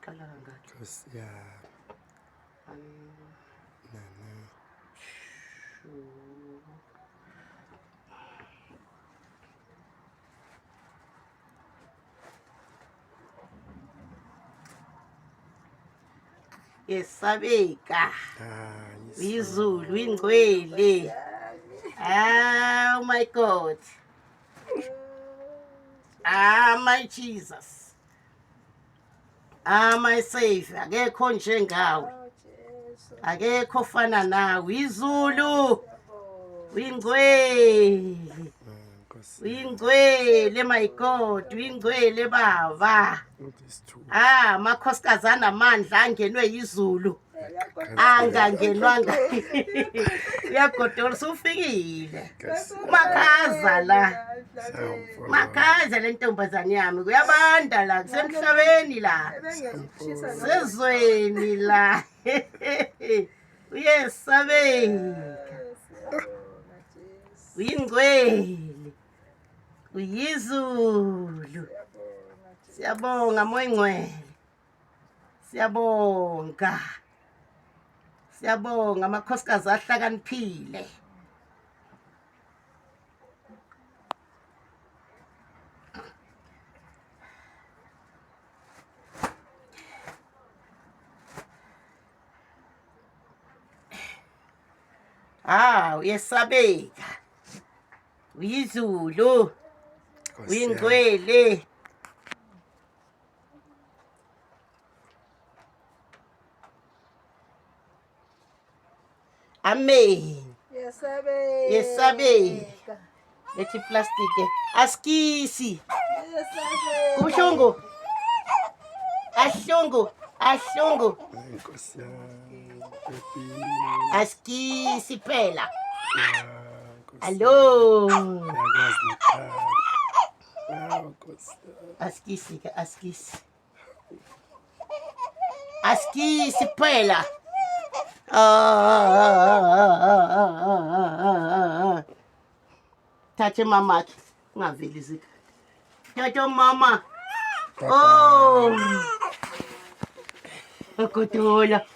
Kala ngakho. Nkosi yami. Nana. Yesabeka. Yiso. Izulu ingcwele. Oh my God. My Jesus. My Savior. Akekho njengawe. Akekho fana nawe. Izulu. Ingcwele. Ingcwele my God. Ingcwele baba. Amakhosikazi anamandla angenwe yizulu. Angangenwanga. Uyagodola usufikile. Makhaza la. Makhaza le ntombazane yami. Kuyabanda la kusemhlabeni la. Sezweni la. Uyesabeka. Uyingcwele. Uyizulu. Siyabonga moyingcwele. Siyabonga. Siyabonga amakhosikazi ahlakaniphile. Uyesabeka. Uyizulu. Uyingcwele. Amen. Yesabeka. Yesabeka. Lethi plastic. Askisi. Yesabeka. Kubuhlungu. Ahlungu. Ahlungu. Nkosi yami. Askisi phela. Allo. Yakwazi nokukhanya. Nkosi yami. Askisi ke askisi. Askisi phela. Thathe mama ke ungaveli zika. Thathe mama. Godola.